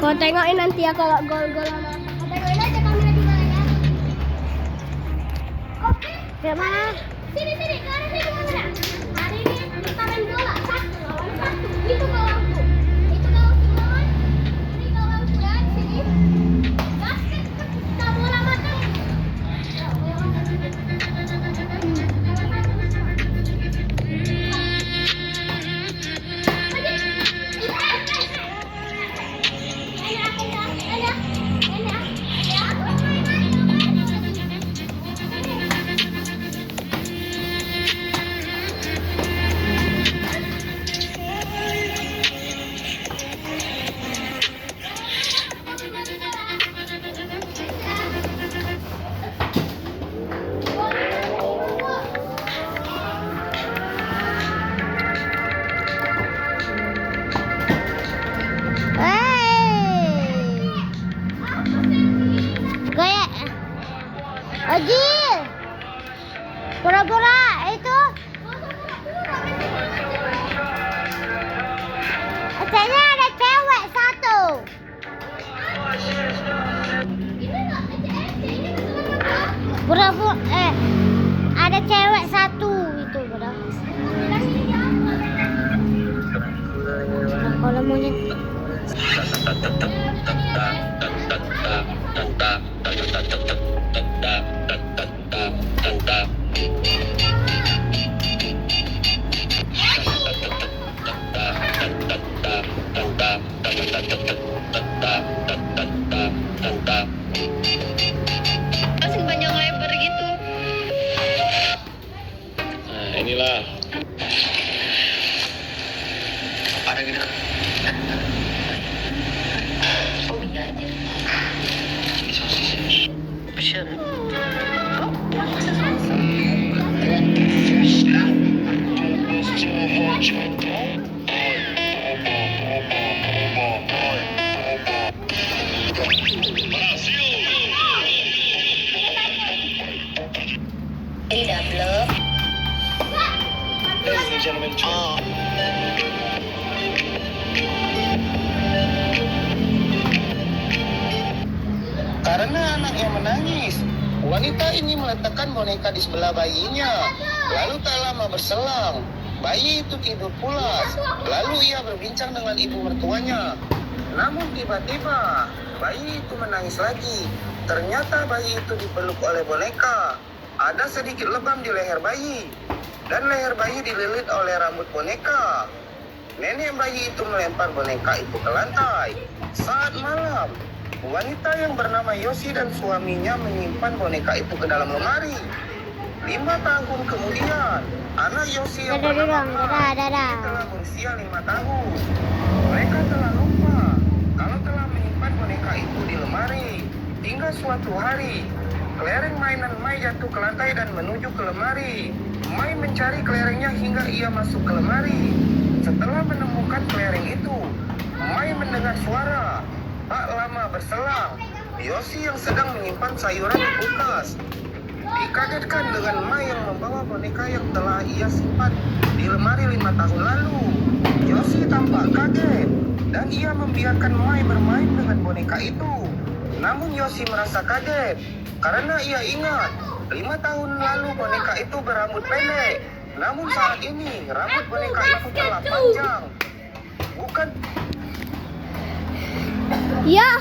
Kau tengokin nanti ya kalau gol-golan. Kau tengokin aja kamera di mana ya. Oke. Ke mana? Sini sini, ke arah sini kamera. Hari ini kita main bola 1-1. Itu gawangku. Itu gawangku lawan. Ini gawangku ya di sini. Basket kita bola matang. Ojil, pura-pura itu. Kayaknya ada cewek satu. Pura-pura, ada cewek satu itu, bro. Kalau monyet. Masih panjang lebar gitu. Nah, inilah. Ada gitu. Oh iya aja. Ini sosis. Pesan. Ini double. Ladies and gentlemen, Karena anaknya menangis, wanita ini meletakkan boneka di sebelah bayinya. Lalu tak lama berselang, bayi itu tidur pulas. Lalu ia berbincang dengan ibu mertuanya. Namun tiba-tiba, bayi itu menangis lagi. Ternyata bayi itu dipeluk oleh boneka. Ada sedikit lebam di leher bayi. Dan leher bayi dililit oleh rambut boneka. Nenek bayi itu melempar boneka itu ke lantai. Saat malam, wanita yang bernama Yosi dan suaminya menyimpan boneka itu ke dalam lemari. 5 tahun kemudian, anak Yosi yang bernama Mai telah berusia 5 tahun. Mereka telah lupa kalau telah menyimpan boneka itu di lemari. Hingga suatu hari, kelereng mainan Mai jatuh ke lantai dan menuju ke lemari. Mai mencari kelerengnya hingga ia masuk ke lemari. Setelah menemukan kelereng itu, Mai mendengar suara. Tak lama berselang, Yosi yang sedang menyimpan sayuran di kulkas dikagetkan dengan Mai yang membawa boneka yang telah ia simpan di lemari 5 tahun lalu. Yosi tampak kaget dan ia membiarkan Mai bermain dengan boneka itu. Namun Yosi merasa kaget karena ia ingat 5 tahun lalu boneka itu berambut pendek. Namun saat ini rambut boneka itu telah panjang. Bukan Ya.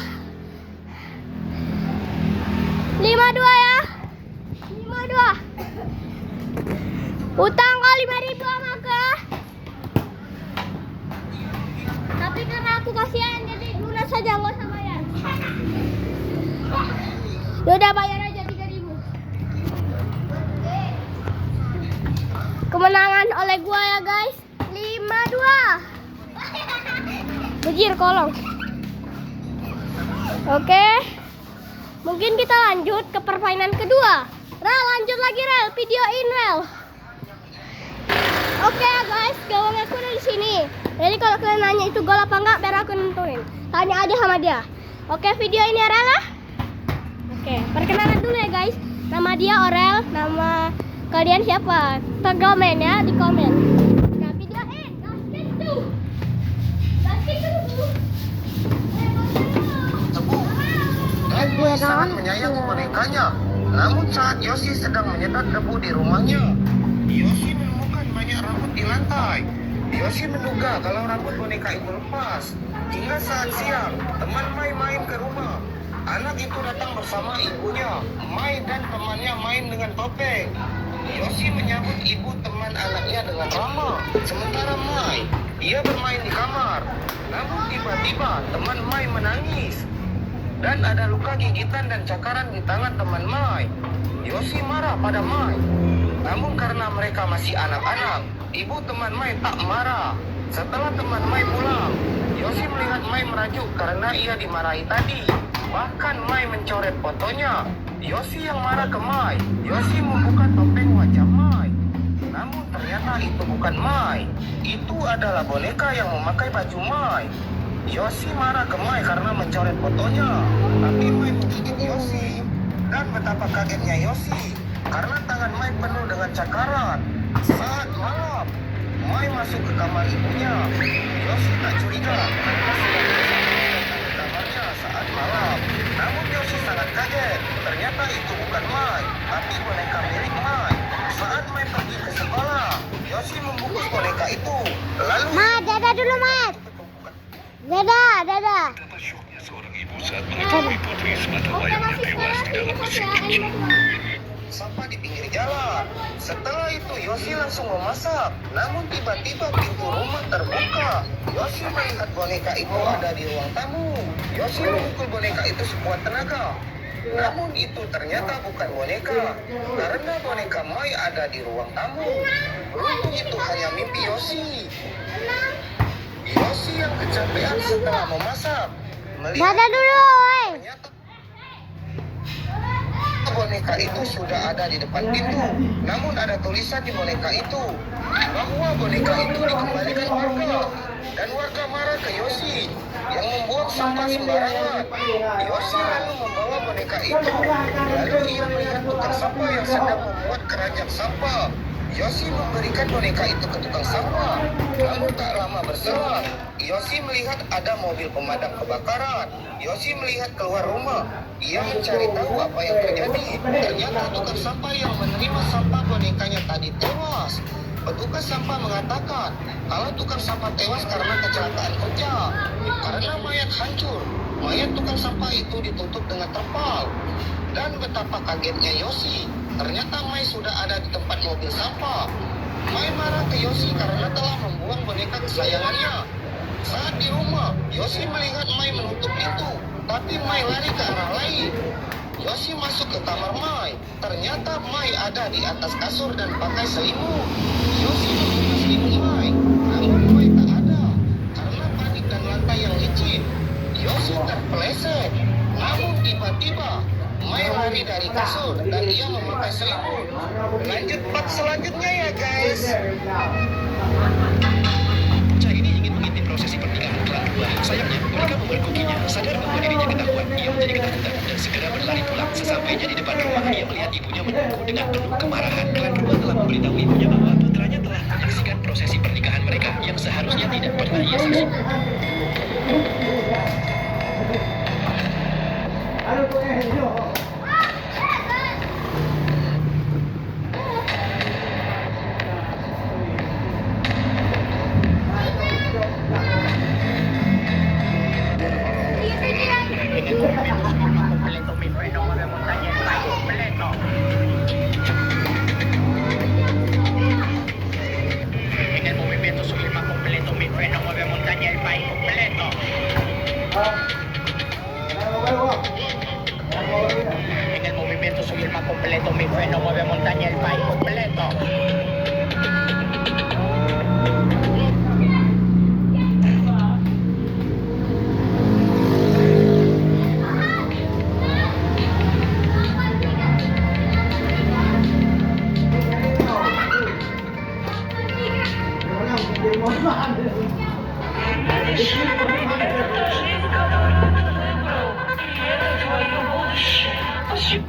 52 ya. 52. Utang kau 5.000 sama ke. Tapi karena aku kasihan jadi lunas saja, nggak usah bayar. Udah bayar aja 3.000. Kemenangan oleh gua ya guys. 5-2. Bejir kolong. Oke, mungkin kita lanjut ke permainan kedua. Rel, lanjut lagi Rel, videoin Rel. Oke guys, gawang aku ada di sini. Jadi kalau kalian nanya itu gol apa enggak, biar aku nentuin. Tanya aja sama dia. Oke, videoin ya Rel ya. Oke, perkenalan dulu ya guys. Nama dia Orel, nama kalian siapa? Komen ya di komen. Nah, videoin. Basket tuh. Basket tuh. sangat menyayangi bonekanya. Namun saat Yosi sedang menyedot debu di rumahnya, Yosi menemukan banyak rambut di lantai. Yosi menduga kalau rambut boneka itu lepas. Hingga saat siang, teman Mai main ke rumah. Anak itu datang bersama ibunya. Mai dan temannya main dengan topeng. Yosi menyambut ibu teman anaknya dengan ramah. Sementara Mai, dia bermain di kamar. Namun tiba-tiba teman Mai menangis. Dan ada luka gigitan dan cakaran di tangan teman Mai. Yosi marah pada Mai. Namun karena mereka masih anak-anak, ibu teman Mai tak marah. Setelah teman Mai pulang, Yosi melihat Mai merajuk karena ia dimarahi tadi. Bahkan Mai mencoret fotonya. Yosi yang marah ke Mai. Yosi membuka topeng wajah Mai. Namun ternyata itu bukan Mai. Itu adalah boneka yang memakai baju Mai. Yosi marah ke Mai karena mencoret fotonya. Tapi Mai menggigit Yosi. Dan betapa kagetnya Yosi karena tangan Mai penuh dengan cakaran. Saat malam, Mai masuk ke kamar ibunya. Yosi tak curiga karena sudah biasa ke kamarnya saat malam. Namun Yosi sangat kaget. Ternyata itu bukan Mai, tapi boneka milik Mai. Saat Mai pergi ke sekolah, Yosi membungkus boneka itu. Lalu Mat, dadah dulu, Mat. Dadah, dadah. Betapa syoknya seorang ibu saat mengetahui putri semata wayangnya tewas di dalam mesin cuci. sampah di pinggir jalan. Setelah itu Yosi langsung memasak. Namun tiba-tiba pintu rumah terbuka. Yosi melihat boneka itu ada di ruang tamu. Yosi memukul boneka itu sekuat tenaga. Namun itu ternyata bukan boneka, karena boneka Mai ada di ruang tamu. Beruntung itu hanya mimpi Yosi. Yosi yang kecapean setelah memasak. Dadah dulu, woi. Ternyata boneka itu sudah ada di depan pintu. Namun ada tulisan di boneka itu bahwa boneka itu dikembalikan warga. Dan warga marah ke Yosi yang membuang sampah sembarangan. Yosi lalu membawa boneka itu. Lalu ia melihat tukang sampah yang sedang membuat keranjang sampah. Yosi memberikan boneka itu ke tukang sampah. Namun tak lama berselang, Yosi melihat ada mobil pemadam kebakaran. Yosi melihat keluar rumah. Ia mencari tahu apa yang terjadi. Ternyata tukang sampah yang menerima sampah bonekanya tadi tewas. Petugas sampah mengatakan kalau tukang sampah tewas karena kecelakaan kerja. Karena mayat hancur, mayat tukang sampah itu ditutup dengan terpal. Dan betapa kagetnya Yosi. Ternyata Mai sudah ada di tempat mobil sampah. Mai marah ke Yosi karena telah membuang boneka kesayangannya. Saat di rumah, Yosi melihat Mai menutup pintu, tapi Mai lari ke arah lain. Yosi masuk ke kamar Mai. Ternyata Mai ada di atas kasur dan pakai selimut. Yosi membuka selimut Mai, namun Mai tak ada karena panik dan lantai yang licin. Yosi terpeleset. Namun tiba-tiba Mai lari dari kasur dan ia memakai selimut. Lanjut part selanjutnya ya guys. Bocah ini ingin mengintip prosesi pernikahan kelas 2. Sayangnya, mereka memergokinya. Sadar bahwa dirinya ketahuan, ia menjadi ketakutan dan segera berlari pulang. Sesampainya di depan rumah, ia melihat ibunya menunggu dengan penuh kemarahan. Klan 2 telah memberitahu ibunya bahwa putranya telah menyaksikan prosesi pernikahan mereka yang seharusnya tidak pernah ia saksikan. En el movimiento soy el más completo, mi freno mueve montaña, el país completo. Shit.